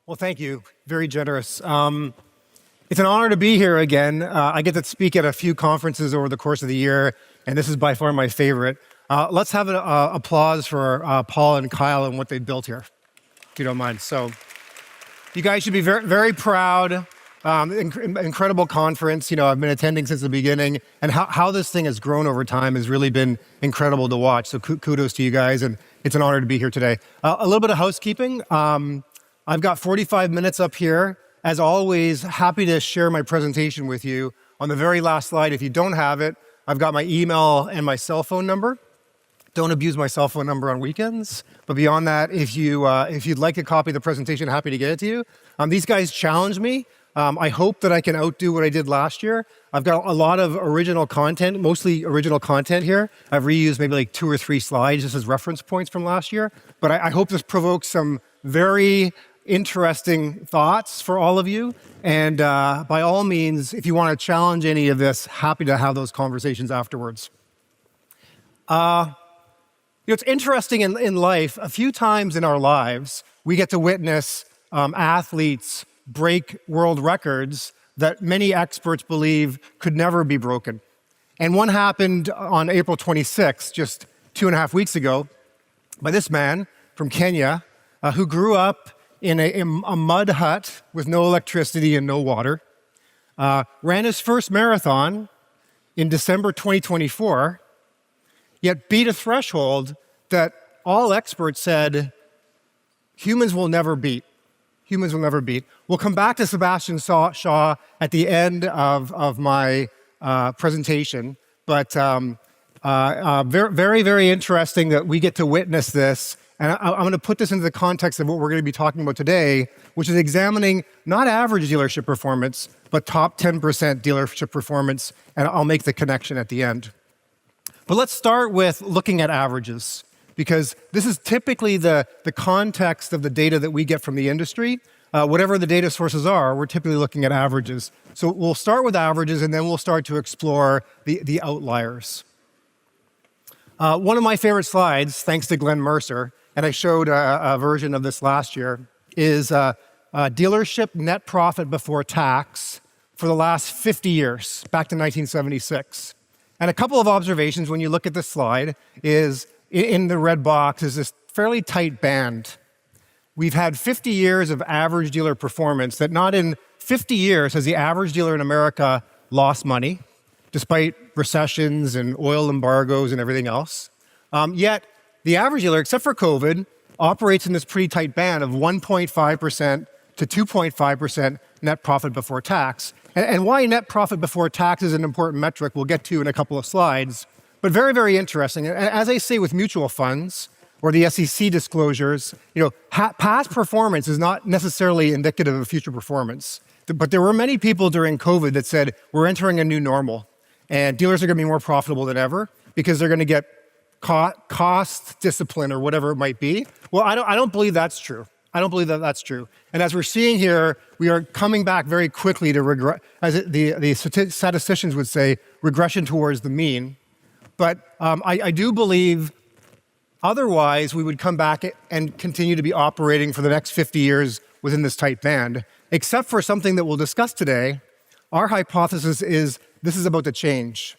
Well, thank you. Very generous. It's an honor to be here again. I get to speak at a few conferences over the course of the year, and this is by far my favorite. Let's have an applause for Paul and Kyle and what they built here, if you don't mind. So you guys should be very, very proud. Incredible conference. You know, I've been attending since the beginning, and how this thing has grown over time has really been incredible to watch. So kudos to you guys, and it's an honor to be here today. A little bit of housekeeping. I've got 45 minutes up here. As always, happy to share my presentation with you. On the very last slide, if you don't have it, I've got my email and my cell phone number. Don't abuse my cell phone number on weekends. But beyond that, if you'd like a copy of the presentation, happy to get it to you. These guys challenged me. I hope that I can outdo what I did last year. I've got a lot of original content, mostly original content here. I've reused maybe like 2 or 3 slides just as reference points from last year. But I hope this provokes some very interesting thoughts for all of you. And by all means, if you want to challenge any of this, happy to have those conversations afterwards. It's interesting in life, a few times in our lives, we get to witness athletes break world records that many experts believe could never be broken. And one happened on April 26th, just 2.5 weeks ago, by this man from Kenya, who grew up in a mud hut with no electricity and no water, ran his first marathon in December 2024, yet beat a threshold that all experts said humans will never beat. Humans will never beat. We'll come back to Sebastian Shaw at the end of my presentation, but very, very interesting that we get to witness this. And I'm going to put this into the context of what we're going to be talking about today, which is examining not average dealership performance, but top 10% dealership performance, and I'll make the connection at the end. But let's start with looking at averages, because this is typically the context of the data that we get from the industry. Whatever the data sources are, we're typically looking at averages. So we'll start with averages, and then we'll start to explore the outliers. One of my favorite slides, thanks to Glenn Mercer, and I showed a version of this last year, is dealership net profit before tax for the last 50 years, back to 1976. And a couple of observations when you look at this slide is, in the red box, is this fairly tight band. We've had 50 years of average dealer performance that not in 50 years has the average dealer in America lost money, despite recessions and oil embargoes and everything else. Yet, the average dealer, except for COVID, operates in this pretty tight band of 1.5% to 2.5% net profit before tax. And why net profit before tax is an important metric we'll get to in a couple of slides, but very, very interesting. As I say with mutual funds or the SEC disclosures, past performance is not necessarily indicative of future performance. But there were many people during COVID that said, we're entering a new normal, and dealers are going to be more profitable than ever because they're going to get cost discipline or whatever it might be. Well, I don't believe that's true. I don't believe that that's true. And as we're seeing here, we are coming back very quickly to the statisticians would say, regression towards the mean. But I do believe otherwise we would come back and continue to be operating for the next 50 years within this tight band, except for something that we'll discuss today. Our hypothesis is this is about to change.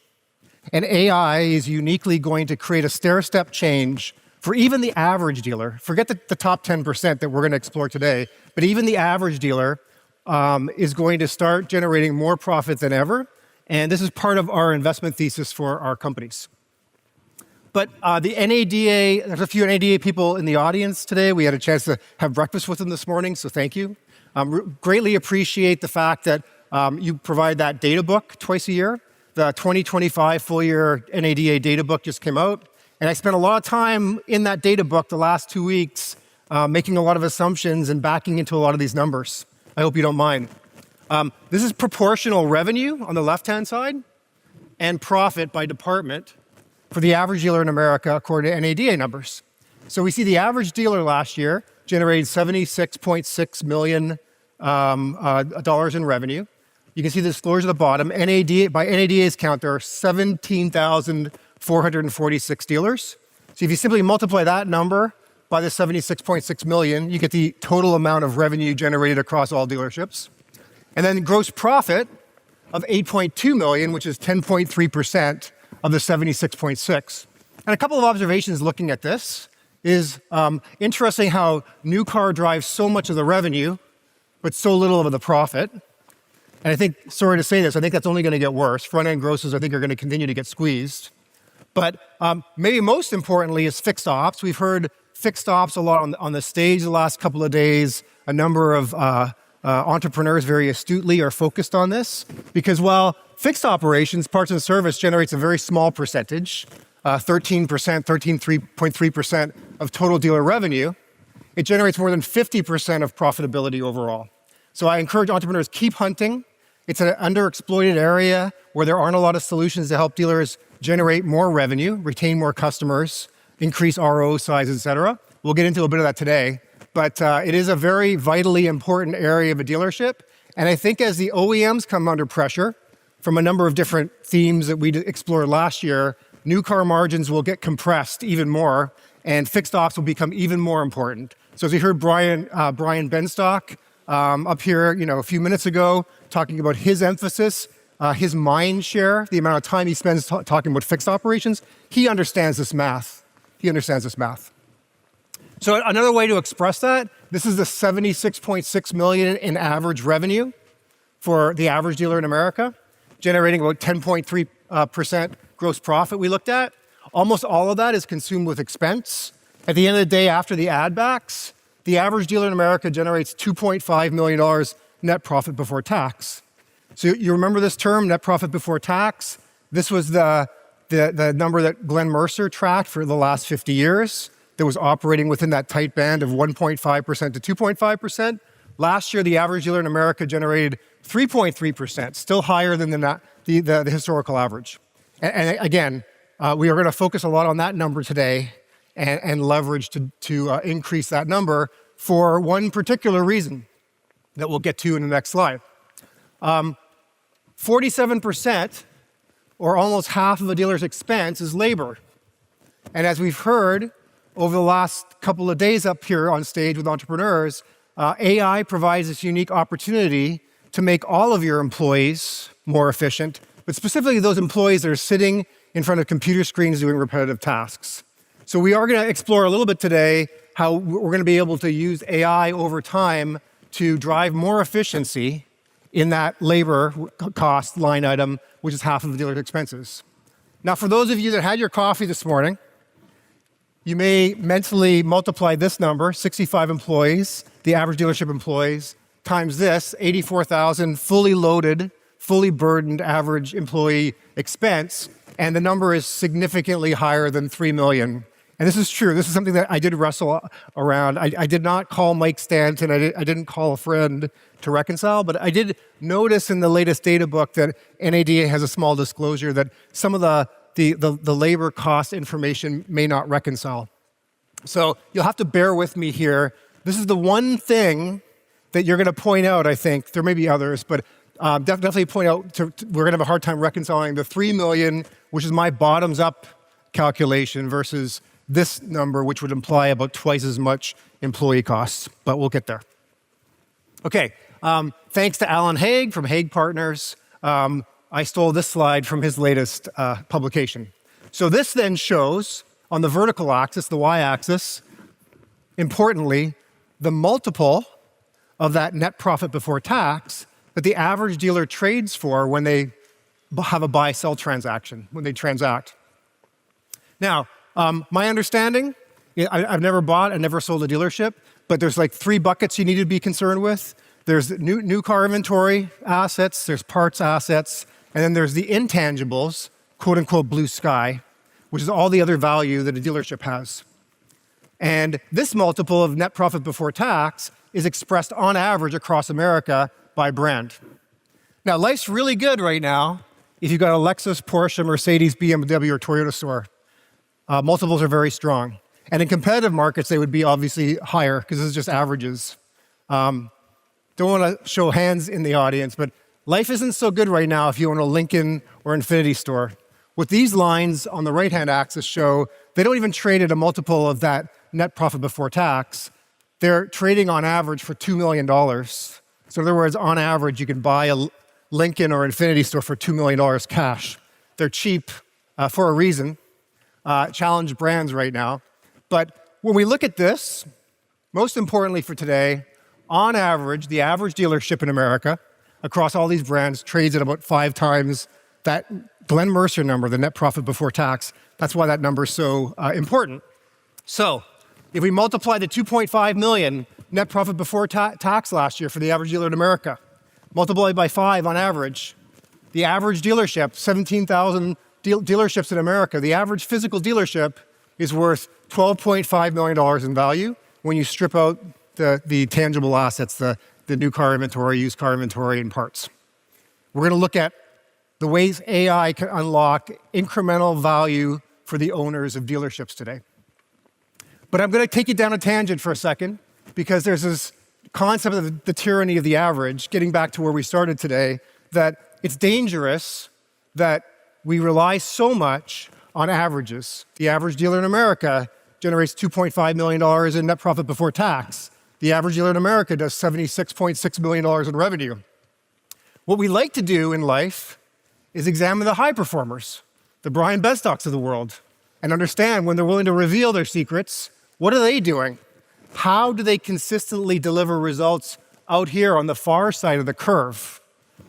And AI is uniquely going to create a stair-step change for even the average dealer. Forget the top 10% that we're going to explore today, but even the average dealer is going to start generating more profit than ever. And this is part of our investment thesis for our companies. But the NADA, there's a few NADA people in the audience today. We had a chance to have breakfast with them this morning, so thank you. Greatly appreciate the fact that you provide that data book twice a year. The 2025 full-year NADA data book just came out, and I spent a lot of time in that data book the last 2 weeks making a lot of assumptions and backing into a lot of these numbers. I hope you don't mind. This is proportional revenue on the left-hand side and profit by department for the average dealer in America according to NADA numbers. So we see the average dealer last year generated $76.6 million dollars in revenue. You can see the disclosure at the bottom. NADA, by NADA's count, there are 17,446 dealers. So if you simply multiply that number by the 76.6 million, you get the total amount of revenue generated across all dealerships. And then gross profit of 8.2 million, which is 10.3% of the 76.6. And a couple of observations looking at this is interesting how new car drives so much of the revenue, but so little of the profit. And I think, sorry to say this, I think that's only going to get worse. Front-end grosses, I think, are going to continue to get squeezed. But maybe most importantly is fixed ops. We've heard fixed ops a lot on the stage the last couple of days. A number of entrepreneurs very astutely are focused on this because while fixed operations, parts and service generates a very small percentage, 13%, 13.3% of total dealer revenue, it generates more than 50% of profitability overall. So I encourage entrepreneurs, keep hunting. It's an underexploited area where there aren't a lot of solutions to help dealers generate more revenue, retain more customers, increase RO size, et cetera. We'll get into a bit of that today. But it is a very vitally important area of a dealership. And I think as the OEMs come under pressure from a number of different themes that we explored last year, new car margins will get compressed even more, and fixed ops will become even more important. So as you heard Brian Benstock up here, a few minutes ago, talking about his emphasis, his mind share, the amount of time he spends talking about fixed operations, he understands this math. So another way to express that, this is the 76.6 million in average revenue for the average dealer in America, generating about 10.3% gross profit we looked at. Almost all of that is consumed with expense. At the end of the day, after the add backs, the average dealer in America generates $2.5 million net profit before tax. So you remember this term, net profit before tax? This was the number that Glenn Mercer tracked for the last 50 years that was operating within that tight band of 1.5% to 2.5%. Last year, the average dealer in America generated 3.3%, still higher than the historical average. And again, we are going to focus a lot on that number today and leverage to increase that number for one particular reason that we'll get to in the next slide. 47%, or almost half of a dealer's expense, is labor. And as we've heard over the last couple of days up here on stage with entrepreneurs, AI provides this unique opportunity to make all of your employees more efficient, but specifically those employees that are sitting in front of computer screens doing repetitive tasks. So we are going to explore a little bit today how we're going to be able to use AI over time to drive more efficiency in that labor cost line item, which is half of the dealer's expenses. Now, for those of you that had your coffee this morning, you may mentally multiply this number, 65 employees, the average dealership employees, times this, 84,000 fully loaded, fully burdened average employee expense, and the number is significantly higher than 3 million. And this is true. This is something that I did wrestle around. I did not call Mike Stanton. I didn't call a friend to reconcile, but I did notice in the latest data book that NADA has a small disclosure that some of the labor cost information may not reconcile. So you'll have to bear with me here. This is the one thing that you're going to point out, I think. There may be others, but definitely point out, we're going to have a hard time reconciling the 3 million, which is my bottoms-up calculation, versus this number, which would imply about twice as much employee costs, but we'll get there. Okay, thanks to Alan Haig from Haig Partners. I stole this slide from his latest publication. So this then shows, on the vertical axis, the y-axis, importantly, the multiple of that net profit before tax that the average dealer trades for when they have a buy-sell transaction, when they transact. Now, my understanding, I've never bought and never sold a dealership, but there's like 3 buckets you need to be concerned with. There's new car inventory assets, there's parts assets, and then there's the intangibles, quote unquote blue sky, which is all the other value that a dealership has. And this multiple of net profit before tax is expressed on average across America by brand. Now, life's really good right now if you've got a Lexus, Porsche, Mercedes, BMW, or Toyota store. Multiples are very strong. And in competitive markets, they would be obviously higher because this is just averages. Don't want to show hands in the audience, but life isn't so good right now if you own a Lincoln or Infiniti store. What these lines on the right-hand axis show, they don't even trade at a multiple of that net profit before tax, they're trading on average for $2 million. So in other words, on average, you can buy a Lincoln or Infinity store for $2 million cash. They're cheap for a reason, challenge brands right now. But when we look at this, most importantly for today, on average, the average dealership in America across all these brands trades at about 5 times that Glenn Mercer number, the net profit before tax. That's why that number is so important. So if we multiply the 2.5 million net profit before tax last year for the average dealer in America, multiply by 5 on average, the average dealership, 17,000 dealerships in America, the average physical dealership is worth $12.5 million in value when you strip out the tangible assets, the new car inventory, used car inventory, and parts. We're going to look at the ways AI can unlock incremental value for the owners of dealerships today. But I'm going to take you down a tangent for a second, because there's this concept of the tyranny of the average, getting back to where we started today, that it's dangerous that we rely so much on averages. The average dealer in America generates $2.5 million in net profit before tax. The average dealer in America does $76.6 million in revenue. What we like to do in life is examine the high performers, the Brian Bestocks of the world, and understand when they're willing to reveal their secrets, what are they doing? How do they consistently deliver results out here on the far side of the curve?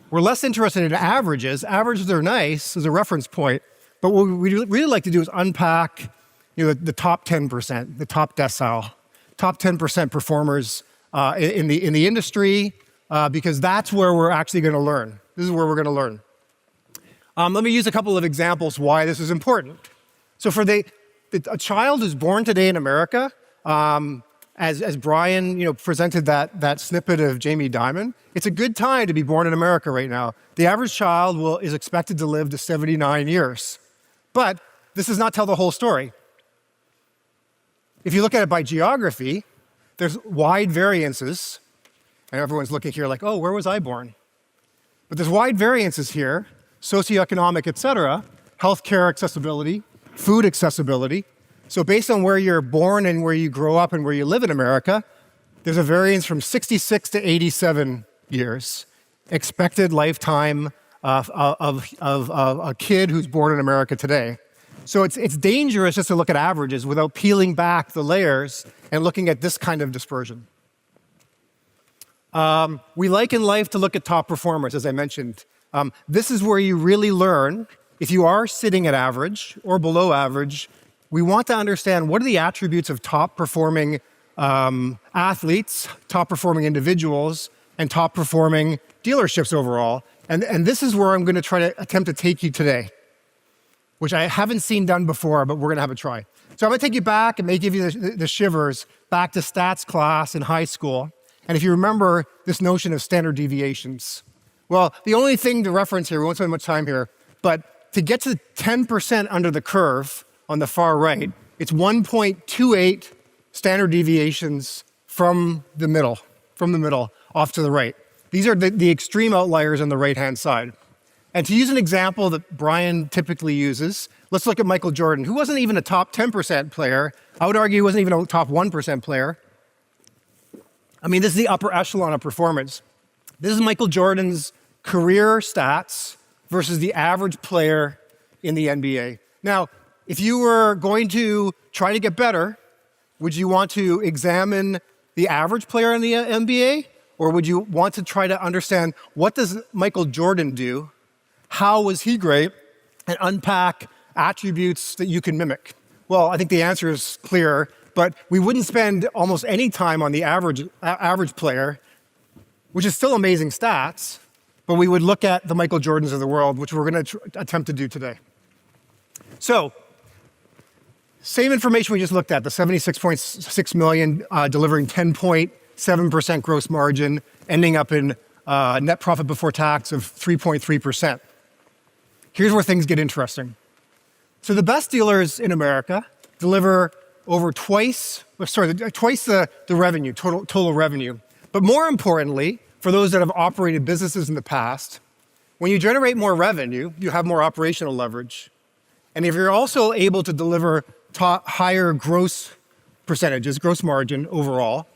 We're less interested in averages. Averages are nice as a reference point, but what we really like to do is unpack the top 10%, the top decile, top 10% performers in the industry, because that's where we're actually going to learn. This is where we're going to learn. Let me use a couple of examples why this is important. So for a child who's born today in America, as Brian presented that snippet of Jamie Dimon, it's a good time to be born in America right now. The average child is expected to live to 79 years. But this does not tell the whole story. If you look at it by geography, there's wide variances. And everyone's looking here like, oh, where was I born? But there's wide variances here, socioeconomic, et cetera, healthcare accessibility, food accessibility. So based on where you're born and where you grow up and where you live in America, there's a variance from 66 to 87 years, expected lifetime of a kid who's born in America today. So it's dangerous just to look at averages without peeling back the layers and looking at this kind of dispersion. We like in life to look at top performers, as I mentioned. This is where you really learn. If you are sitting at average or below average, we want to understand what are the attributes of top performing athletes, top performing individuals, and top performing dealerships overall. And this is where I'm going to try to attempt to take you today, which I haven't seen done before, but we're going to have a try. So I'm going to take you back and may give you the shivers back to stats class in high school. And if you remember this notion of standard deviations, well, the only thing to reference here, we won't spend much time here, but to get to 10% under the curve on the far right, it's 1.28 standard deviations from the middle off to the right. These are the extreme outliers on the right-hand side. And to use an example that Brian typically uses, let's look at Michael Jordan, who wasn't even a top 10% player. I would argue he wasn't even a top 1% player. I mean, this is the upper echelon of performance. This is Michael Jordan's career stats versus the average player in the NBA. Now, if you were going to try to get better, would you want to examine the average player in the NBA? Or would you want to try to understand what does Michael Jordan do? How was he great? And unpack attributes that you can mimic. Well, I think the answer is clear, but we wouldn't spend almost any time on the average player, which is still amazing stats, but we would look at the Michael Jordans of the world, which we're going to attempt to do today. So, same information we just looked at, the 76.6 million delivering 10.7% gross margin, ending up in net profit before tax of 3.3%. Here's where things get interesting. So the best dealers in America deliver over twice the revenue, total revenue. But more importantly, for those that have operated businesses in the past, when you generate more revenue, you have more operational leverage. And if you're also able to deliver higher gross percentages, gross margin overall,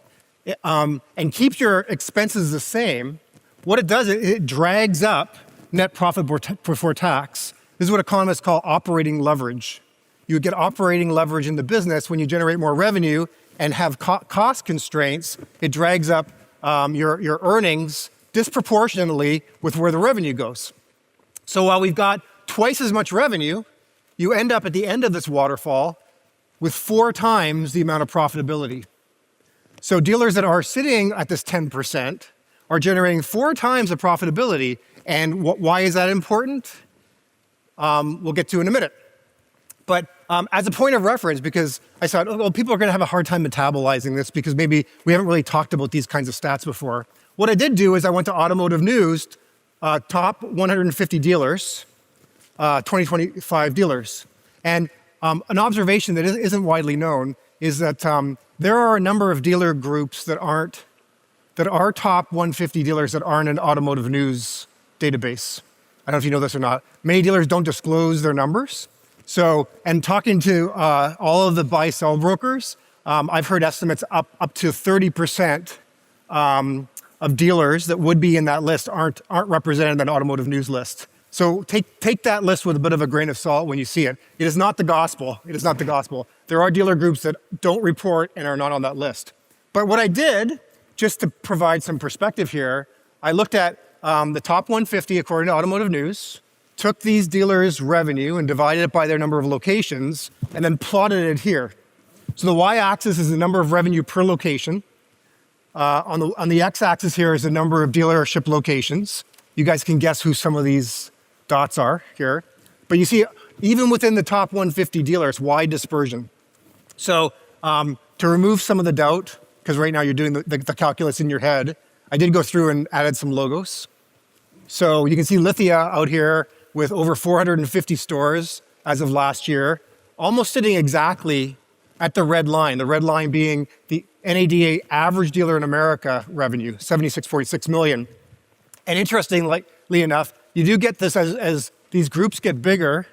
and keeps your expenses the same, what it does, it drags up net profit before tax. This is what economists call operating leverage. You get operating leverage in the business when you generate more revenue and have cost constraints. It drags up your earnings disproportionately with where the revenue goes. So while we've got twice as much revenue, you end up at the end of this waterfall with 4 times the amount of profitability. So dealers that are sitting at this 10% are generating 4 times the profitability. And why is that important? We'll get to in a minute. But as a point of reference, because I thought, oh, well, people are going to have a hard time metabolizing this because maybe we haven't really talked about these kinds of stats before. What I did do is I went to Automotive News, top 150 dealers, 2025 dealers. And an observation that isn't widely known is that there are a number of dealer groups that are top 150 dealers that aren't in Automotive News database. I don't know if you know this or not. Many dealers don't disclose their numbers. So, and talking to all of the buy-sell brokers, I've heard estimates up to 30% of dealers that would be in that list aren't represented in that Automotive News list. So take that list with a bit of a grain of salt when you see it. It is not the gospel. It is not the gospel. There are dealer groups that don't report and are not on that list. But what I did, just to provide some perspective here, I looked at the top 150 according to Automotive News, took these dealers' revenue and divided it by their number of locations, and then plotted it here. So the y-axis is the number of revenue per location. On the x-axis here is the number of dealership locations. You guys can guess who some of these dots are here. But you see, even within the top 150 dealers, wide dispersion. So to remove some of the doubt, because right now you're doing the calculus in your head, I did go through and added some logos. So you can see Lithia out here with over 450 stores as of last year, almost sitting exactly at the red line being the NADA average dealer in America revenue, $76.6 million. And interestingly enough, you do get this as these groups get bigger,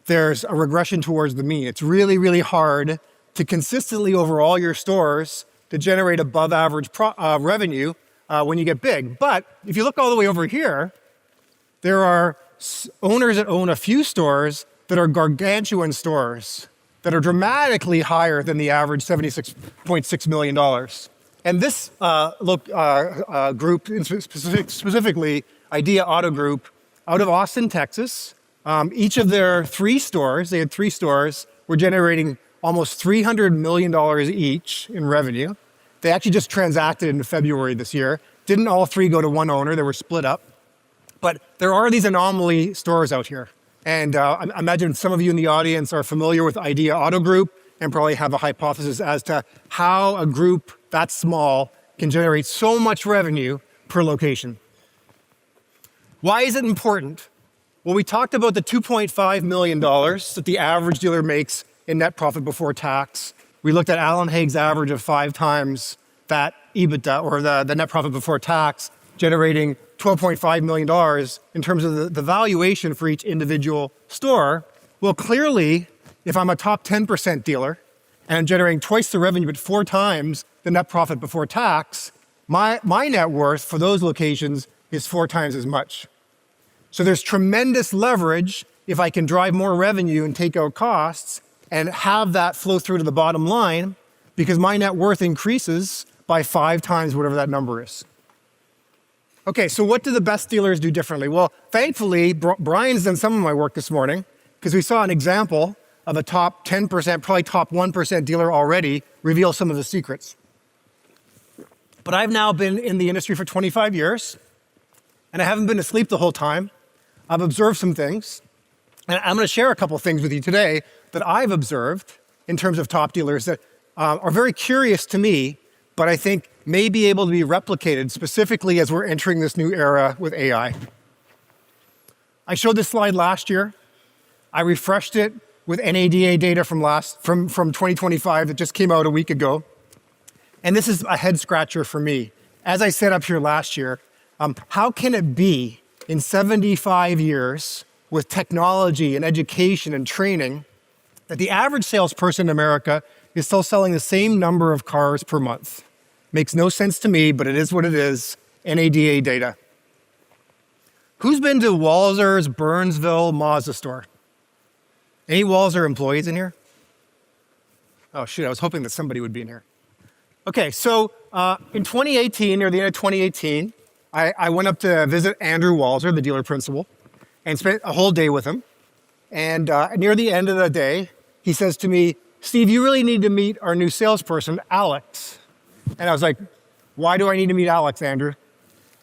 there's a regression towards the mean. It's really, really hard to consistently over all your stores to generate above average revenue when you get big. But if you look all the way over here, there are owners that own a few stores that are gargantuan stores that are dramatically higher than the average $76.6 million. And this group, specifically Idea Auto Group, out of Austin, Texas, each of their 3 stores, they had 3 stores, were generating almost $300 million each in revenue. They actually just transacted in February this year. Didn't all 3 go to one owner, they were split up. But there are these anomaly stores out here. And I imagine some of you in the audience are familiar with Idea Auto Group and probably have a hypothesis as to how a group that small can generate so much revenue per location. Why is it important? Well, we talked about the $2.5 million that the average dealer makes in net profit before tax. We looked at Alan Haig's average of 5 times that EBITDA, or the net profit before tax, generating $12.5 million in terms of the valuation for each individual store. Well, clearly, if I'm a top 10% dealer and I'm generating twice the revenue but 4 times the net profit before tax, my net worth for those locations is 4 times as much. So there's tremendous leverage if I can drive more revenue and take out costs and have that flow through to the bottom line, because my net worth increases by 5 times whatever that number is. Okay, so what do the best dealers do differently? Well, thankfully, Brian's done some of my work this morning, because we saw an example of a top 10%, probably top 1% dealer already reveal some of the secrets. But I've now been in the industry for 25 years, and I haven't been asleep the whole time. I've observed some things, and I'm going to share a couple things with you today that I've observed in terms of top dealers that are very curious to me, but I think may be able to be replicated specifically as we're entering this new era with AI. I showed this slide last year. I refreshed it with NADA data from 2025 that just came out a week ago. And this is a head scratcher for me. As I said up here last year, how can it be in 75 years with technology and education and training that the average salesperson in America is still selling the same number of cars per month. Makes no sense to me, but it is what it is. NADA data. Who's been to Walzer's Burnsville Mazda store? Any Walzer employees in here? Oh shoot, I was hoping that somebody would be in here. Okay, so in 2018, near the end of 2018, I went up to visit Andrew Walzer, the dealer principal, and spent a whole day with him. And near the end of the day, he says to me, Steve, you really need to meet our new salesperson, Alex. And I was like, why do I need to meet Alex, Andrew?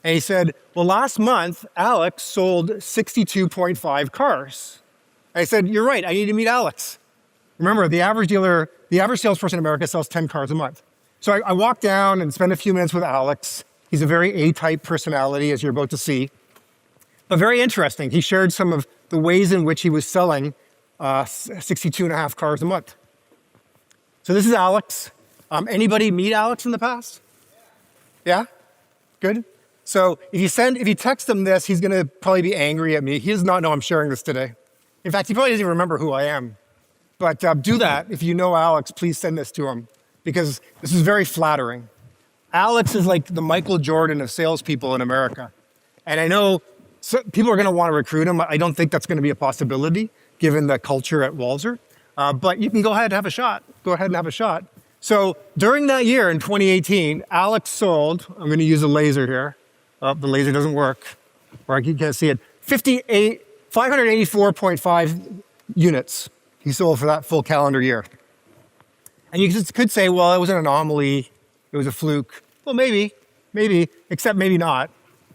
And he said, well, last month, Alex sold 62.5 cars. I said, you're right, I need to meet Alex. Remember, the average salesperson in America sells 10 cars a month. So I walked down and spent a few minutes with Alex. He's a very A-type personality, as you're about to see. But very interesting. He shared some of the ways in which he was selling 62.5 cars a month. So this is Alex. Anybody meet Alex in the past? Yeah? Good? So if you text him this, he's gonna probably be angry at me. He does not know I'm sharing this today. In fact, he probably doesn't even remember who I am. But do that. If you know Alex, please send this to him because this is very flattering. Alex is like the Michael Jordan of salespeople in America. And I know people are gonna wanna recruit him. I don't think that's gonna be a possibility given the culture at Walzer. But you can go ahead and have a shot. Go ahead and have a shot. So during that year in 2018, Alex sold, I'm gonna use a laser here. Oh, the laser doesn't work, or you can't see it. 584.5 units he sold for that full calendar year. And you could say, well, it was an anomaly, it was a fluke. Well, maybe, except maybe not.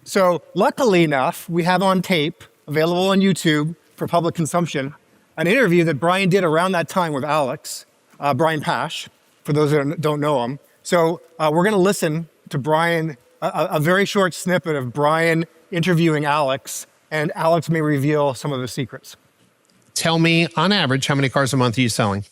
So luckily enough, we have on tape, available on YouTube for public consumption, an interview that Brian did around that time with Alex, Brian Pash, for those that don't know him. So we're gonna listen to Brian, a very short snippet of Brian interviewing Alex, and Alex may reveal some of the secrets. Tell me, on average, how many cars a month are you selling?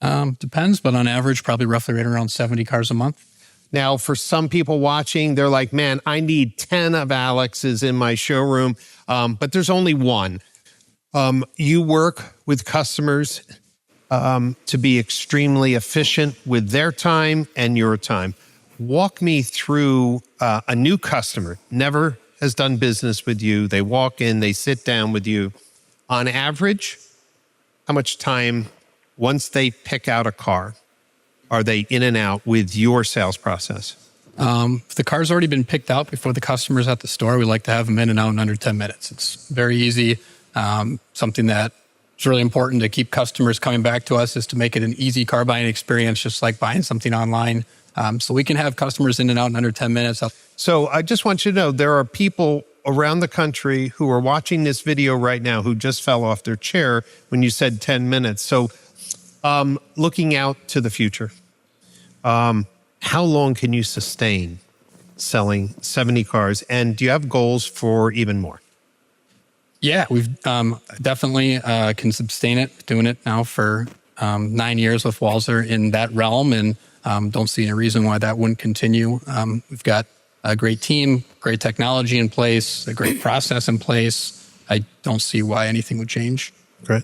Depends, but on average, probably roughly right around 70 cars a month. Now, for some people watching, they're like, man, I need 10 of Alex's in my showroom, but there's only one. You work with customers to be extremely efficient with their time and your time. Walk me through a new customer, never has done business with you. They walk in, they sit down with you. On average, how much time, once they pick out a car, are they in and out with your sales process? If the car's already been picked out before the customer's at the store, we like to have them in and out in under 10 minutes. It's very easy. Something that is really important to keep customers coming back to us is to make it an easy car buying experience, just like buying something online. So we can have customers in and out in under 10 minutes. So I just want you to know there are people around the country who are watching this video right now who just fell off their chair when you said 10 minutes. So looking out to the future, how long can you sustain selling 70 cars? And do you have goals for even more? Yeah, we've definitely can sustain it, doing it now for 9 years with Walzer in that realm, and don't see any reason why that wouldn't continue. We've got a great team, great technology in place, a great process in place. I don't see why anything would change. Great.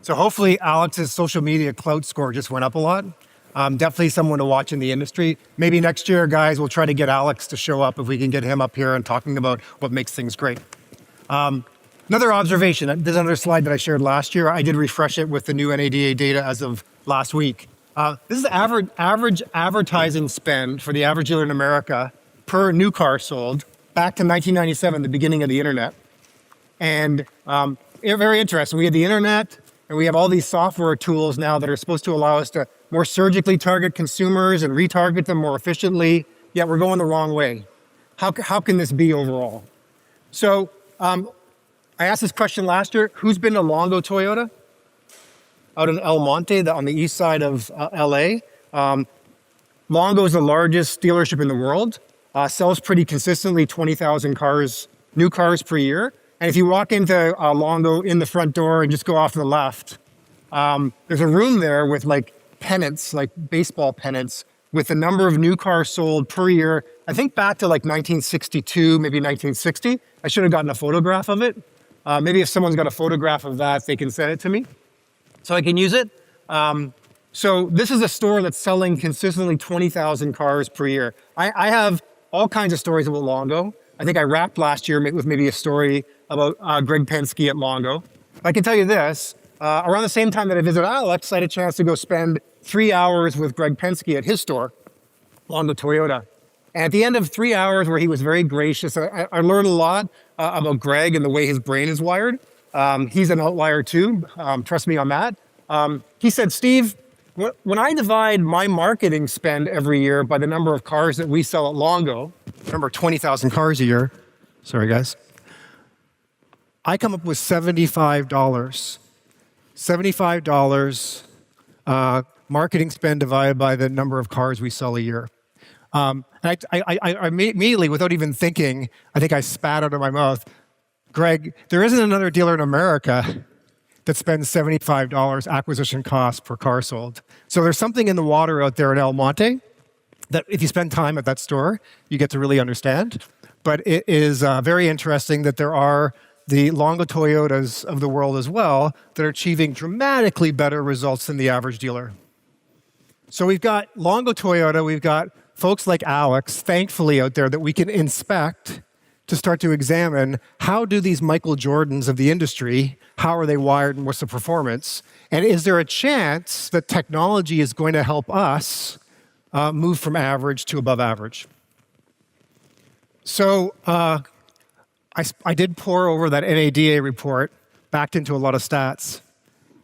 So hopefully Alex's social media clout score just went up a lot. Definitely someone to watch in the industry. Maybe next year, guys, we'll try to get Alex to show up if we can get him up here and talking about what makes things great. Another observation, there's another slide that I shared last year. I did refresh it with the new NADA data as of last week. This is average advertising spend for the average dealer in America per new car sold back to 1997, the beginning of the internet. And very interesting. We have the internet and we have all these software tools now that are supposed to allow us to more surgically target consumers and retarget them more efficiently, yet we're going the wrong way. How can this be overall? So I asked this question last year. Who's been to Longo Toyota? Out in El Monte, on the east side of LA. Longo is the largest dealership in the world. Sells pretty consistently 20,000 cars, new cars per year. And if you walk into Longo in the front door and just go off to the left, there's a room there with like pennants, like baseball pennants, with the number of new cars sold per year. I think back to like 1962, maybe 1960. I should have gotten a photograph of it. Maybe if someone's got a photograph of that, they can send it to me so I can use it. So this is a store that's selling consistently 20,000 cars per year. I have all kinds of stories about Longo. I think I wrapped last year with maybe a story about Greg Penske at Longo. I can tell you this, around the same time that I visited Alex, I had a chance to go spend 3 hours with Greg Penske at his store, Longo Toyota. And at the end of 3 hours where he was very gracious, I learned a lot about Greg and the way his brain is wired. He's an outlier too, trust me on that. He said, Steve, when I divide my marketing spend every year by the number of cars that we sell at Longo, remember 20,000 cars a year, sorry guys, I come up with $75. $75 marketing spend divided by the number of cars we sell a year. And I immediately, without even thinking, I think I spat out of my mouth, Greg, there isn't another dealer in America that spends $75 acquisition cost per car sold. So there's something in the water out there in El Monte that if you spend time at that store, you get to really understand. But it is very interesting that there are the Longo Toyotas of the world as well that are achieving dramatically better results than the average dealer. So we've got Longo Toyota, we've got folks like Alex, thankfully out there that we can inspect to start to examine how do these Michael Jordans of the industry, how are they wired and what's the performance? And is there a chance that technology is going to help us move from average to above average? So I did pour over that NADA report, backed into a lot of stats.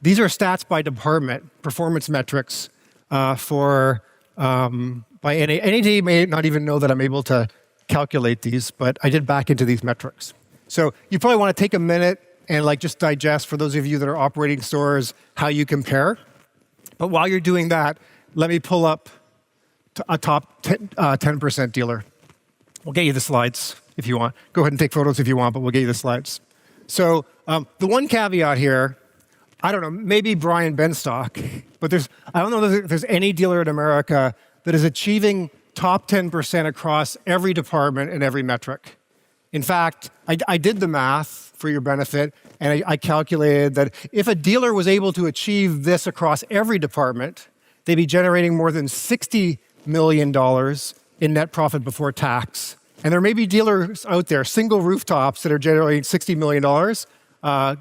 These are stats by department, performance metrics by NADA. NADA may not even know that I'm able to calculate these, but I did back into these metrics. So you probably want to take a minute and just digest, for those of you that are operating stores, how you compare. But while you're doing that, let me pull up a top 10% dealer. We'll get you the slides if you want. Go ahead and take photos if you want, but we'll get you the slides. So the one caveat here, I don't know, maybe Brian Benstock, but I don't know if there's any dealer in America that is achieving top 10% across every department and every metric. In fact, I did the math for your benefit, and I calculated that if a dealer was able to achieve this across every department, they'd be generating more than $60 million in net profit before tax. And there may be dealers out there, single rooftops, that are generating $60 million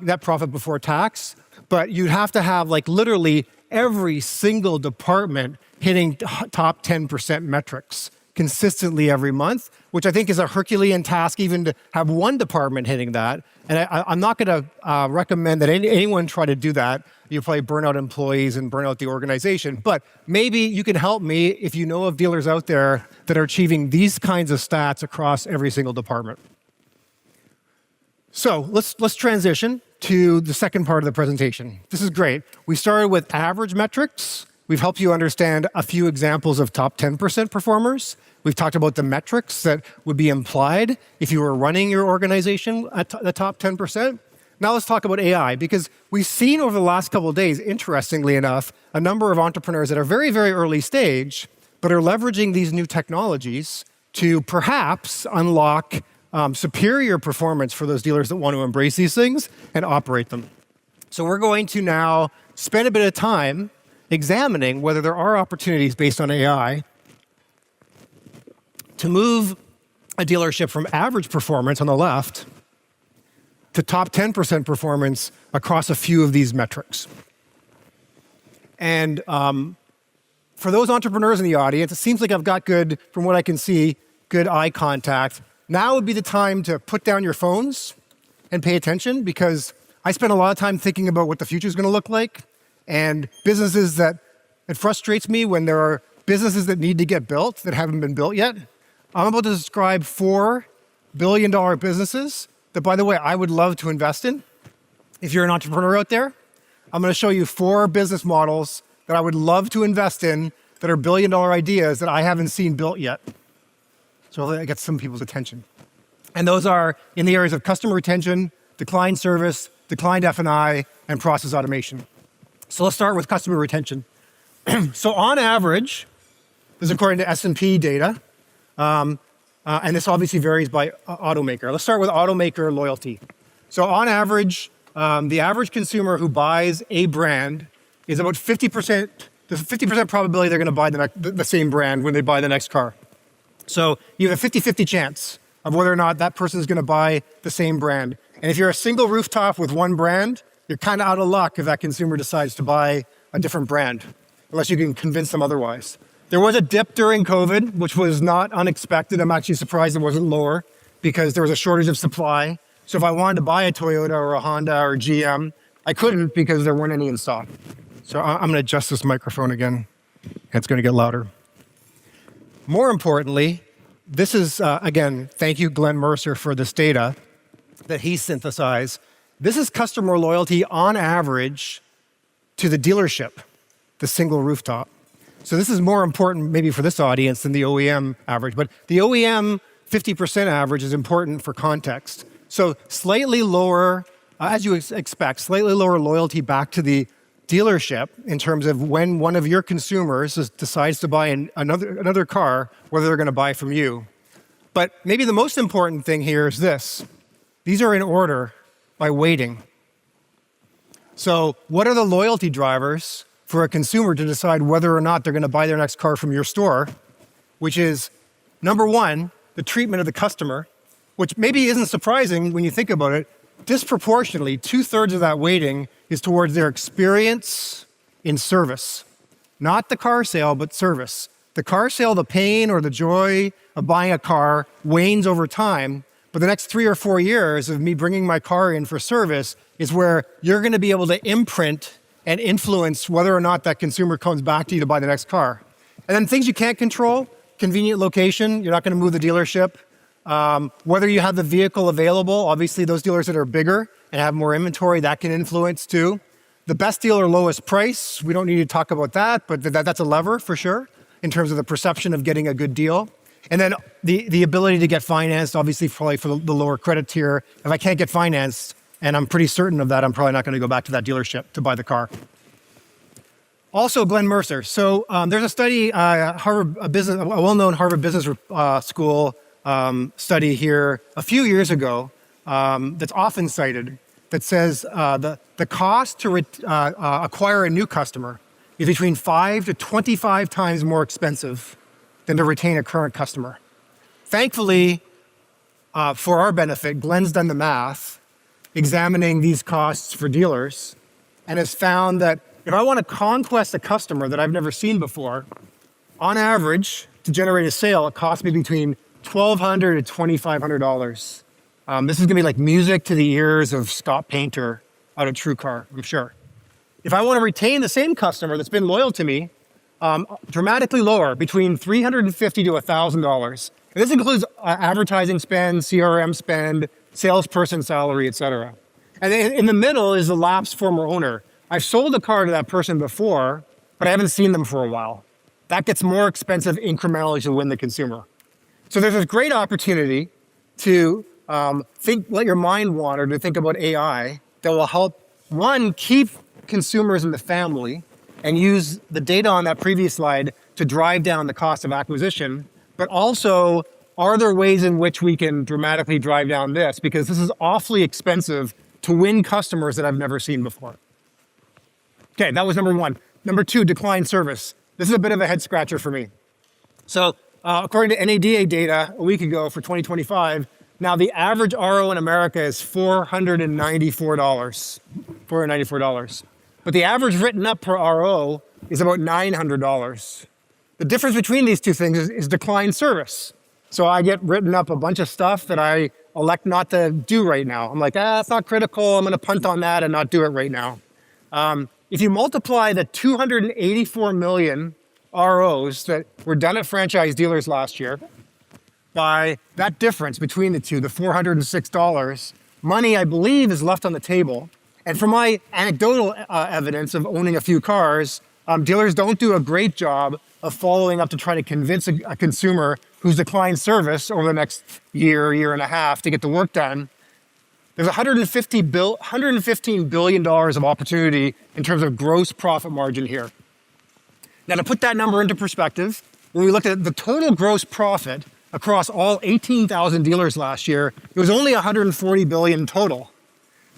net profit before tax, but you'd have to have literally every single department hitting top 10% metrics consistently every month, which I think is a Herculean task even to have one department hitting that. And I'm not going to recommend that anyone try to do that. You'll probably burn out employees and burn out the organization. But maybe you can help me if you know of dealers out there that are achieving these kinds of stats across every single department. So let's transition to the second part of the presentation. This is great. We started with average metrics. We've helped you understand a few examples of top 10% performers. We've talked about the metrics that would be implied if you were running your organization at the top 10%. Now let's talk about AI, because we've seen over the last couple of days, interestingly enough, a number of entrepreneurs that are very, very early stage, but are leveraging these new technologies to perhaps unlock superior performance for those dealers that want to embrace these things and operate them. So we're going to now spend a bit of time examining whether there are opportunities based on AI to move a dealership from average performance on the left to top 10% performance across a few of these metrics. And for those entrepreneurs in the audience, it seems like I've got good, from what I can see, good eye contact. Now would be the time to put down your phones and pay attention, because I spend a lot of time thinking about what the future is going to look like. And businesses that, it frustrates me when there are businesses that need to get built that haven't been built yet. I'm about to describe 4 billion-dollar businesses that, by the way, I would love to invest in. If you're an entrepreneur out there, I'm going to show you 4 business models that I would love to invest in that are billion-dollar ideas that I haven't seen built yet. So that gets some people's attention. And those are in the areas of customer retention, decline service, declined F&I, and process automation. So let's start with customer retention. So on average, this is according to S&P data, and this obviously varies by automaker. Let's start with automaker loyalty. So on average, the average consumer who buys a brand is about 50% there's a 50% probability they're going to buy the same brand when they buy the next car. So you have a 50-50 chance of whether or not that person is going to buy the same brand. And if you're a single rooftop with one brand, you're kind of out of luck if that consumer decides to buy a different brand, unless you can convince them otherwise. There was a dip during COVID, which was not unexpected. I'm actually surprised it wasn't lower because there was a shortage of supply. So if I wanted to buy a Toyota or a Honda or GM, I couldn't because there weren't any in stock. So I'm going to adjust this microphone again. It's going to get louder. More importantly, this is, again, thank you, Glenn Mercer, for this data that he synthesized. This is customer loyalty on average to the dealership, the single rooftop. So this is more important maybe for this audience than the OEM average, but the OEM 50% average is important for context. So slightly lower, as you expect, slightly lower loyalty back to the dealership in terms of when one of your consumers decides to buy another car, whether they're going to buy from you. But maybe the most important thing here is this. These are in order by weighting. So what are the loyalty drivers for a consumer to decide whether or not they're going to buy their next car from your store, which is, number one, the treatment of the customer, which maybe isn't surprising when you think about it. Disproportionately, 2/3 of that weighting is towards their experience in service. Not the car sale, but service. The car sale, the pain or the joy of buying a car wanes over time, but the next 3 or 4 years of me bringing my car in for service is where you're going to be able to imprint and influence whether or not that consumer comes back to you to buy the next car. And then things you can't control, convenient location, you're not going to move the dealership. Whether you have the vehicle available, obviously those dealers that are bigger and have more inventory, that can influence too. The best deal or lowest price, we don't need to talk about that, but that's a lever for sure in terms of the perception of getting a good deal. And then the ability to get financed, obviously probably for the lower credit tier. If I can't get financed, and I'm pretty certain of that, I'm probably not going to go back to that dealership to buy the car. Also, Glenn Mercer. So there's a study, a well-known Harvard Business School study here a few years ago that's often cited that says the cost to acquire a new customer is between 5 to 25 times more expensive than to retain a current customer. Thankfully, for our benefit, Glenn's done the math, examining these costs for dealers, and has found that if I want to conquest a customer that I've never seen before, on average, to generate a sale, it costs me between $1,200 to $2,500. This is going to be like music to the ears of Scott Painter out of TrueCar, I'm sure. If I want to retain the same customer that's been loyal to me, dramatically lower, between $350 to $1,000. And this includes advertising spend, CRM spend, salesperson salary, et cetera. And in the middle is the lapsed former owner. I've sold a car to that person before, but I haven't seen them for a while. That gets more expensive incrementally to win the consumer. So there's this great opportunity to let your mind wander, to think about AI that will help, one, keep consumers in the family and use the data on that previous slide to drive down the cost of acquisition, but also, are there ways in which we can dramatically drive down this? Because this is awfully expensive to win customers that I've never seen before. Okay, that was number one. Number two, decline service. This is a bit of a head scratcher for me. So according to NADA data a week ago for 2025, now the average RO in America is $494. But the average written up per RO is about $900. The difference between these two things is decline service. So I get written up a bunch of stuff that I elect not to do right now. I'm like, it's not critical. I'm going to punt on that and not do it right now. If you multiply the 284 million ROs that were done at franchise dealers last year by that difference between the two, the $406, money, I believe, is left on the table. And from my anecdotal evidence of owning a few cars, dealers don't do a great job of following up to try to convince a consumer who's declined service over the next year and a half to get the work done. There's $115 billion of opportunity in terms of gross profit margin here. Now, to put that number into perspective, when we looked at the total gross profit across all 18,000 dealers last year, it was only $140 billion total.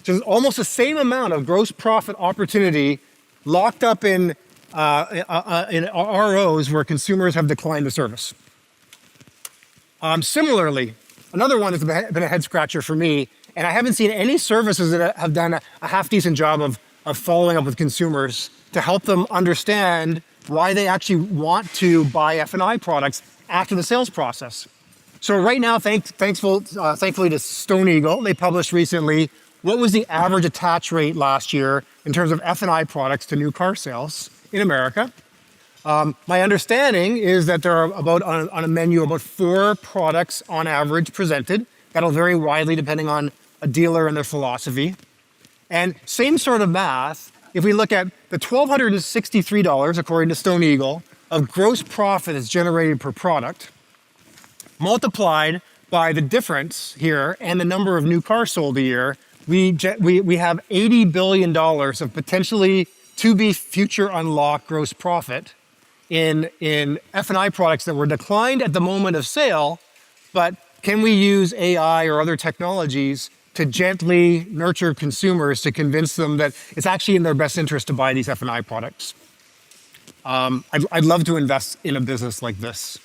So there's almost the same amount of gross profit opportunity locked up in in ROs where consumers have declined the service. Similarly, another one that's been a head scratcher for me, and I haven't seen any services that have done a half decent job of following up with consumers to help them understand why they actually want to buy F&I products after the sales process. So right now, thankfully to Stone Eagle, they published recently what was the average attach rate last year in terms of F&I products to new car sales in America. My understanding is that there are on a menu about 4 products on average presented. That'll vary widely depending on a dealer and their philosophy. And same sort of math, if we look at the $1,263, according to Stone Eagle, of gross profit that's generated per product, multiplied by the difference here and the number of new cars sold a year, we have $80 billion of potentially to be future unlocked gross profit in F&I products that were declined at the moment of sale, but can we use AI or other technologies to gently nurture consumers to convince them that it's actually in their best interest to buy these F&I products? I'd love to invest in a business like this.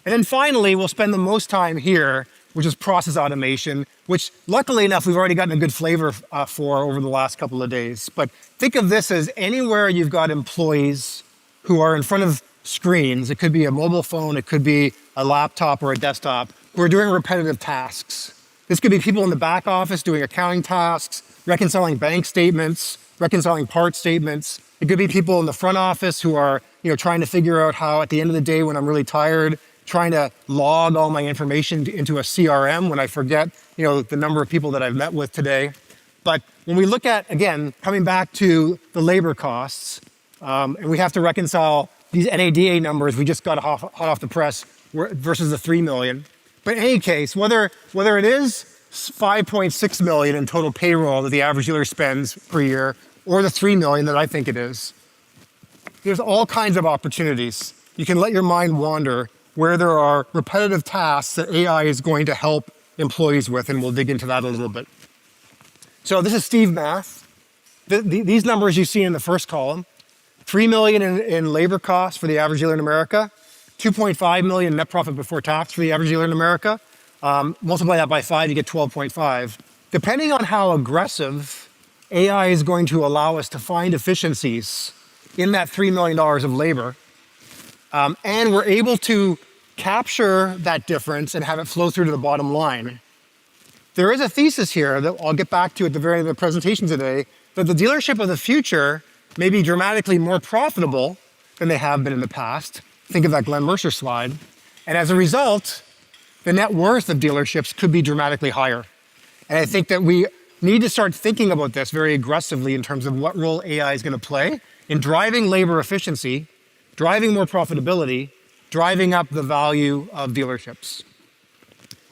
And then finally, we'll spend the most time here, which is process automation, which luckily enough, we've already gotten a good flavor for over the last couple of days. But think of this as anywhere you've got employees who are in front of screens. It could be a mobile phone, it could be a laptop or a desktop, who are doing repetitive tasks. This could be people in the back office doing accounting tasks, reconciling bank statements, reconciling part statements. It could be people in the front office who are, trying to figure out how at the end of the day when I'm really tired, trying to log all my information into a CRM when I forget, the number of people that I've met with today. But when we look at, again, coming back to the labor costs, and we have to reconcile these NADA numbers we just got hot off the press versus the 3 million. But in any case, whether it is 5.6 million in total payroll that the average dealer spends per year, or the 3 million that I think it is, there's all kinds of opportunities. You can let your mind wander where there are repetitive tasks that AI is going to help employees with, and we'll dig into that a little bit. So this is Steve math. These numbers you see in the first column, 3 million in labor costs for the average dealer in America, 2.5 million net profit before tax for the average dealer in America. Multiply that by 5, you get 12.5. Depending on how aggressive AI is going to allow us to find efficiencies in that $3 million of labor, and we're able to capture that difference and have it flow through to the bottom line. There is a thesis here that I'll get back to at the very end of the presentation today, that the dealership of the future may be dramatically more profitable than they have been in the past. Think of that Glenn Mercer slide. And as a result, the net worth of dealerships could be dramatically higher. And I think that we need to start thinking about this very aggressively in terms of what role AI is going to play in driving labor efficiency, driving more profitability, driving up the value of dealerships.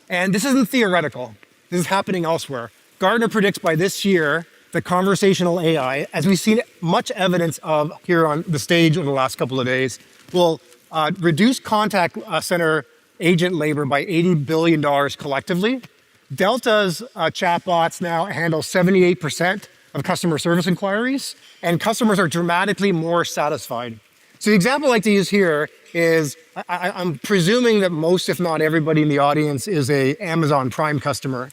And this isn't theoretical. This is happening elsewhere. Gartner predicts by this year that conversational AI, as we've seen much evidence of here on the stage over the last couple of days, will reduce contact center agent labor by $80 billion collectively. Delta's chatbots now handle 78% of customer service inquiries, and customers are dramatically more satisfied. So the example I like to use here is, I'm presuming that most, if not everybody in the audience, is a Amazon Prime customer.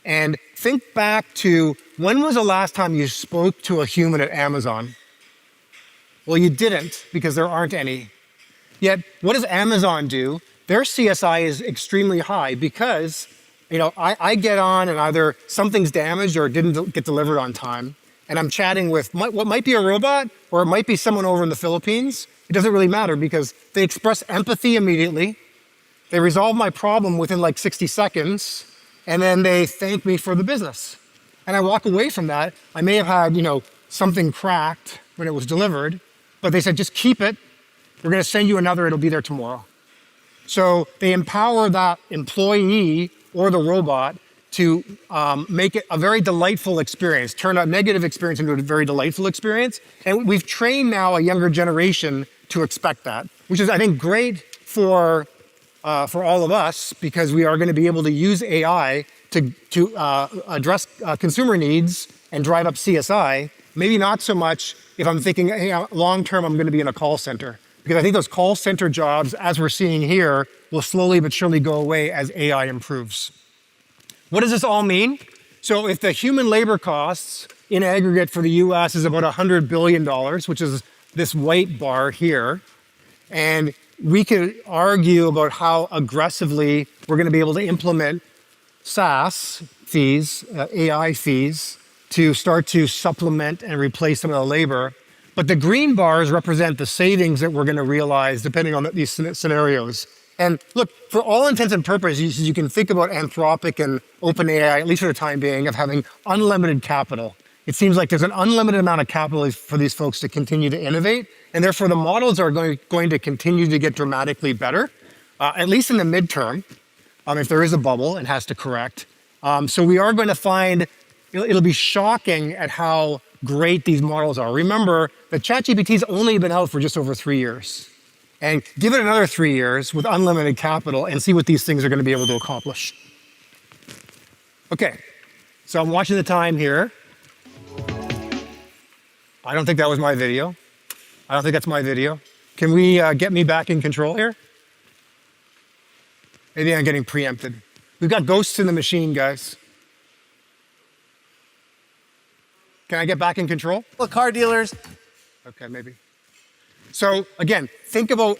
And think back to, when was the last time you spoke to a human at Amazon? Well, you didn't, because there aren't any. Yet, what does Amazon do? Their CSI is extremely high because, I get on and either something's damaged or it didn't get delivered on time, and I'm chatting with what might be a robot, or it might be someone over in the Philippines. It doesn't really matter because they express empathy immediately. They resolve my problem within like 60 seconds, and then they thank me for the business. And I walk away from that. I may have had, something cracked when it was delivered, but they said, just keep it. We're going to send you another. It'll be there tomorrow. So they empower that employee or the robot to make it a very delightful experience, turn a negative experience into a very delightful experience. And we've trained now a younger generation to expect that, which is, I think, great for all of us, because we are going to be able to use AI to address consumer needs and drive up CSI Maybe not so much if I'm thinking, hey, long term, I'm going to be in a call center. Because I think those call center jobs, as we're seeing here, will slowly but surely go away as AI improves. What does this all mean? So if the human labor costs in aggregate for the US is about $100 billion, which is this white bar here, and we could argue about how aggressively we're going to be able to implement SaaS fees, AI fees, to start to supplement and replace some of the labor. But the green bars represent the savings that we're going to realize depending on these scenarios. And look, for all intents and purposes, you can think about Anthropic and OpenAI, at least for the time being, of having unlimited capital. It seems like there's an unlimited amount of capital for these folks to continue to innovate, and therefore the models are going to continue to get dramatically better, at least in the midterm, if there is a bubble and has to correct. So we are going to find, it'll be shocking at how great these models are. Remember that ChatGPT's only been out for just over 3 years. And give it another 3 years with unlimited capital and see what these things are going to be able to accomplish. Okay, so I'm watching the time here. I don't think that was my video. I don't think that's my video. Can we get me back in control here? Maybe I'm getting preempted. We've got ghosts in the machine, guys. Can I get back in control? Well, car dealers. Okay, maybe. So again, think about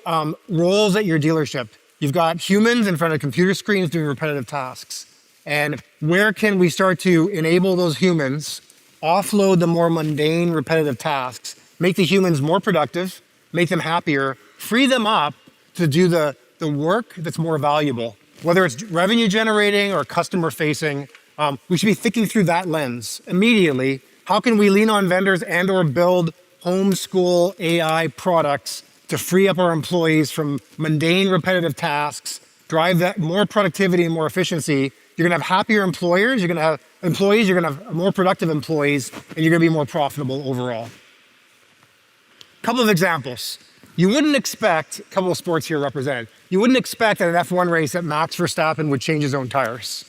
roles at your dealership. You've got humans in front of computer screens doing repetitive tasks. And where can we start to enable those humans, offload the more mundane, repetitive tasks, make the humans more productive, make them happier, free them up to do the work that's more valuable, whether it's revenue generating or customer facing. We should be thinking through that lens immediately. How can we lean on vendors and or build homeschool AI products to free up our employees from mundane, repetitive tasks, drive that more productivity and more efficiency? You're gonna have happier employers, you're gonna have employees, you're gonna have more productive employees, and you're gonna be more profitable overall. Couple of examples. You wouldn't expect, a couple of sports here represented, you wouldn't expect at an F1 race that Max Verstappen would change his own tires.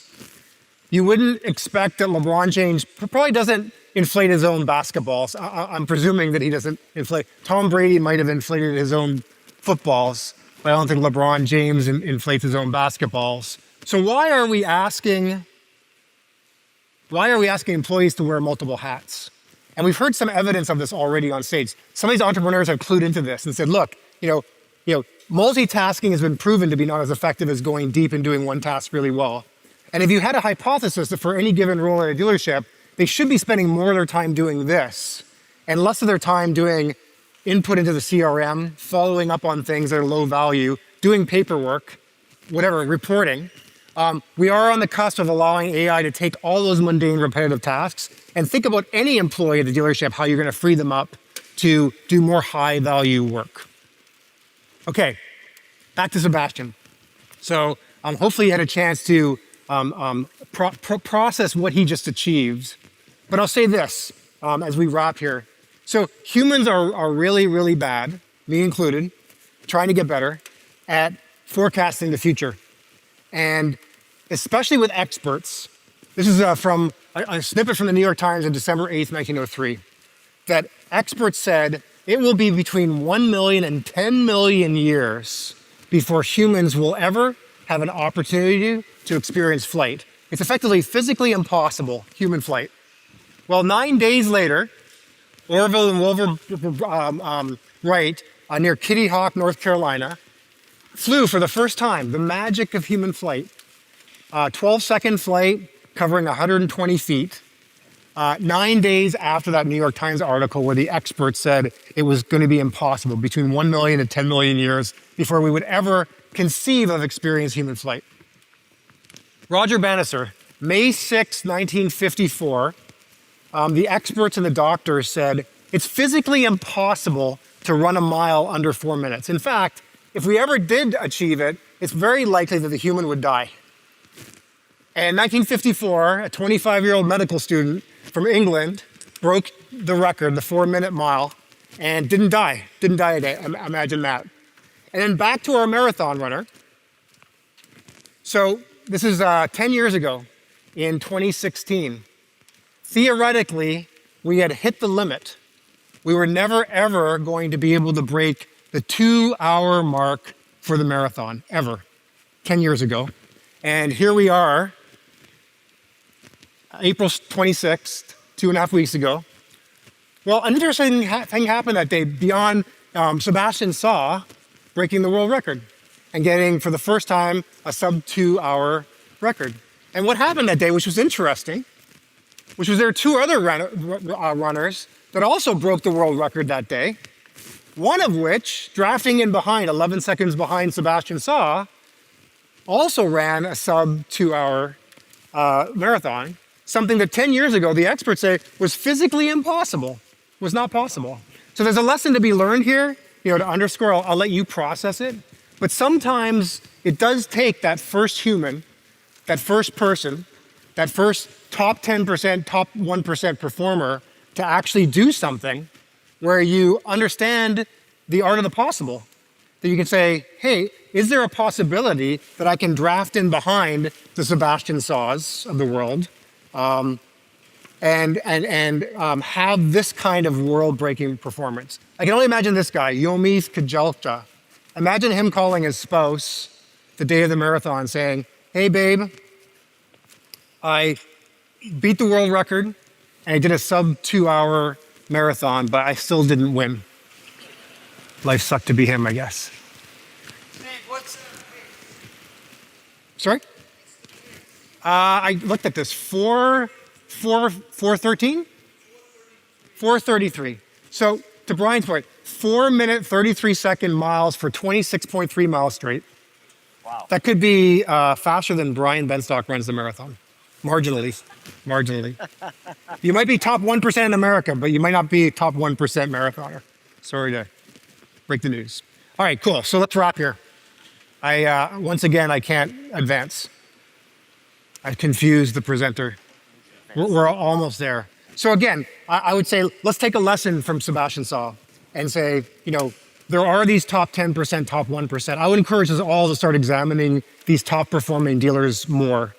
You wouldn't expect that LeBron James probably doesn't inflate his own basketballs. I'm presuming that he doesn't inflate. Tom Brady might have inflated his own footballs, but I don't think LeBron James inflates his own basketballs. So why are we asking employees to wear multiple hats? And we've heard some evidence of this already on stage. Some of these entrepreneurs have clued into this and said, look, multitasking has been proven to be not as effective as going deep and doing one task really well. And if you had a hypothesis that for any given role in a dealership, they should be spending more of their time doing this and less of their time doing input into the CRM, following up on things that are low value, doing paperwork, whatever, reporting. We are on the cusp of allowing AI to take all those mundane, repetitive tasks and think about any employee at the dealership, how you're going to free them up to do more high value work. Okay, back to Sebastian. So hopefully you had a chance to process what he just achieved. But I'll say this as we wrap here. So humans are really, really bad, me included, trying to get better at forecasting the future. And especially with experts, this is from a snippet from the New York Times on December 8th, 1903, that experts said it will be between 1 million and 10 million years before humans will ever have an opportunity to experience flight. It's effectively physically impossible, human flight. Well, 9 days later, Orville and Wilbur Wright near Kitty Hawk, North Carolina, flew for the first time, the magic of human flight. 12-second flight covering 120 feet. 9 days after that New York Times article where the experts said it was going to be impossible, between 1 million and 10 million years before we would ever conceive of experiencing human flight. Roger Bannister, May 6, 1954, the experts and the doctors said it's physically impossible to run a mile under 4 minutes. In fact, if we ever did achieve it, it's very likely that the human would die. And in 1954, a 25-year-old medical student from England broke the record, the 4-minute mile, and didn't die. Didn't die a day, imagine that. And then back to our marathon runner. So this is 10 years ago in 2016. Theoretically, we had hit the limit. We were never, ever going to be able to break the 2-hour mark for the marathon, ever, 10 years ago. And here we are, April 26th, 2.5 weeks ago. Well, an interesting thing happened that day beyond Sebastian Saw breaking the world record and getting, for the first time, a sub 2-hour record. And what happened that day, which was interesting, which was there were two other runners that also broke the world record that day. One of which, drafting in behind, 11 seconds behind Sebastian Saw, also ran a sub 2-hour marathon. Something that 10 years ago, the experts say was physically impossible, was not possible. So there's a lesson to be learned here, to underscore, I'll let you process it. But sometimes it does take that first human, that first person, that first top 10%, top 1% performer to actually do something where you understand the art of the possible. That you can say, hey, is there a possibility that I can draft in behind the Sebastian Saws of the world and have this kind of world-breaking performance? I can only imagine this guy, Yomi Kajalcha. Imagine him calling his spouse the day of the marathon saying, hey, babe, I beat the world record and I did a sub 2-hour marathon, but I still didn't win. Life sucked to be him, I guess. Sorry? I looked at this, 4:13? 4:33. So to Brian's point, 4-minute, 33-second miles for 26.3 miles straight. Wow. That could be faster than Brian Benstock runs the marathon. Marginally. You might be top 1% in America, but you might not be top 1% marathoner. Sorry to break the news. All right, cool. So let's wrap here. Once again, I can't advance. I confused the presenter. We're almost there. So again, I would say, let's take a lesson from Sebastian Saw and say, there are these top 10%, top 1%. I would encourage us all to start examining these top performing dealers more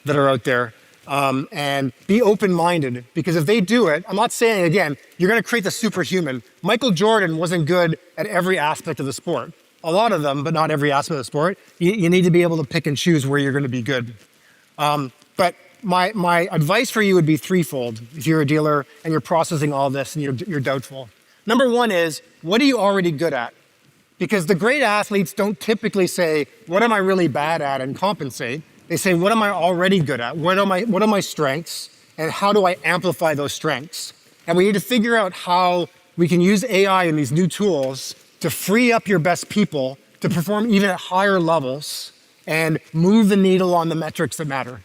that are out there and be open-minded, because if they do it, I'm not saying, again, you're going to create the superhuman. Michael Jordan wasn't good at every aspect of the sport. A lot of them, but not every aspect of the sport. You need to be able to pick and choose where you're going to be good. But my advice for you would be threefold if you're a dealer and you're processing all this and you're doubtful. Number one is, what are you already good at? Because the great athletes don't typically say, what am I really bad at, and compensate. They say, what am I already good at? What are my strengths, and how do I amplify those strengths? And we need to figure out how we can use AI and these new tools to free up your best people to perform even at higher levels and move the needle on the metrics that matter.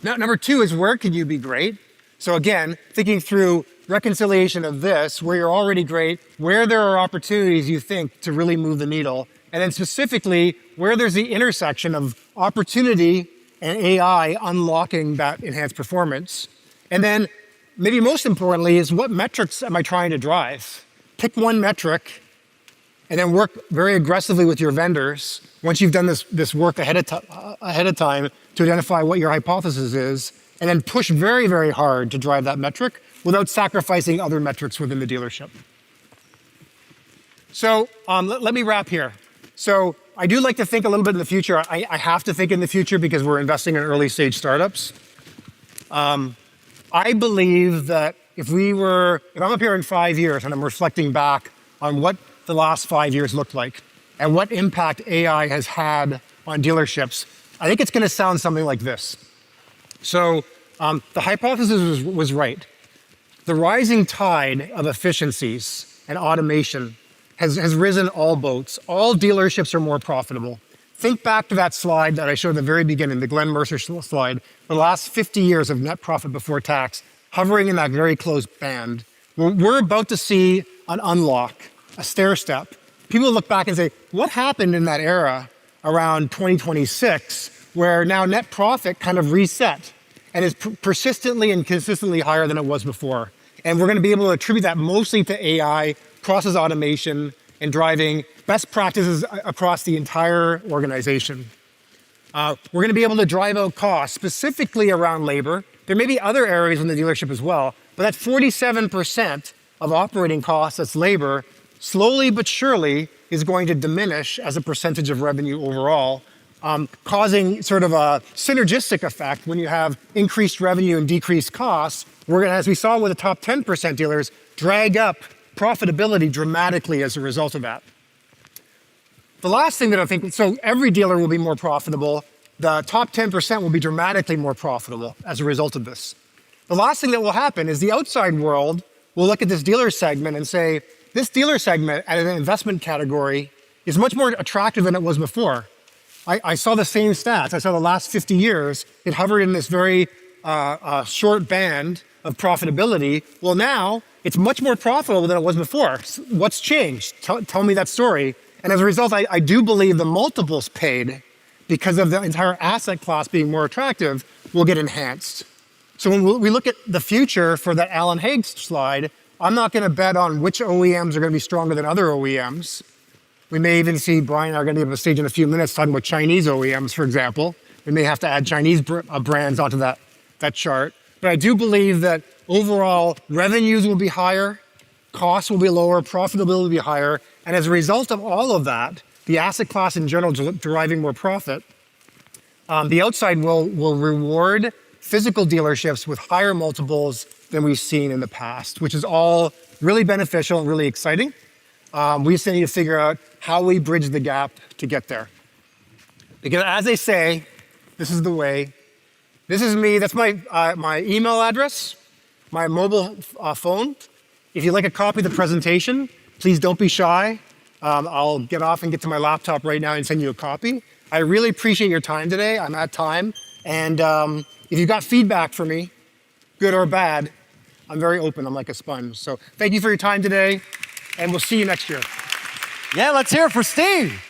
Now, number two is, where can you be great? So again, thinking through reconciliation of this, where you're already great, where there are opportunities you think to really move the needle, and then specifically where there's the intersection of opportunity and AI unlocking that enhanced performance. And then maybe most importantly is, what metrics am I trying to drive? Pick one metric and then work very aggressively with your vendors once you've done this work ahead of time to identify what your hypothesis is, and then push very, very hard to drive that metric without sacrificing other metrics within the dealership. So let me wrap here. So I do like to think a little bit in the future. I have to think in the future because we're investing in early stage startups. I believe that if I'm up here in 5 years and I'm reflecting back on what the last 5 years looked like and what impact AI has had on dealerships, I think it's going to sound something like this. So the hypothesis was right. The rising tide of efficiencies and automation has risen all boats. All dealerships are more profitable. Think back to that slide that I showed at the very beginning, the Glenn Mercer slide, the last 50 years of net profit before tax, hovering in that very close band. We're about to see an unlock, a stair step. People look back and say, what happened in that era around 2026, where now net profit kind of reset and is persistently and consistently higher than it was before. And we're going to be able to attribute that mostly to AI, process automation, and driving best practices across the entire organization. We're going to be able to drive out costs, specifically around labor, There may be other areas in the dealership as well, but that 47% of operating costs, that's labor, slowly but surely is going to diminish as a percentage of revenue overall, causing sort of a synergistic effect. When you have increased revenue and decreased costs, we're going to, as we saw with the top 10% dealers, drag up profitability dramatically as a result of that. The last thing that I think, so every dealer will be more profitable. The top 10% will be dramatically more profitable as a result of this. The last thing that will happen is the outside world will look at this dealer segment and say, this dealer segment at an investment category is much more attractive than it was before. I saw the same stats. I saw the last 50 years, it hovered in this very short band of profitability. Well, now it's much more profitable than it was before. What's changed? Tell me that story. And as a result, I do believe the multiples paid because of the entire asset class being more attractive will get enhanced. So when we look at the future for that Alan Haig slide, I'm not going to bet on which OEMs are going to be stronger than other OEMs. We may even see Brian and I are going to be on the stage in a few minutes talking about Chinese OEMs, for example. We may have to add Chinese brands onto that chart. But I do believe that overall revenues will be higher, costs will be lower, profitability will be higher. And as a result of all of that, the asset class in general deriving more profit, the outside will reward physical dealerships with higher multiples than we've seen in the past, which is all really beneficial and really exciting. We just need to figure out how we bridge the gap to get there. Because as they say, this is the way. This is me, that's my email address, my mobile phone. If you'd like a copy of the presentation, please don't be shy. I'll get off and get to my laptop right now and send you a copy. I really appreciate your time today. I'm at time. And if you've got feedback for me, good or bad, I'm very open. I'm like a sponge. So thank you for your time today, and we'll see you next year. Yeah, let's hear it for Steve.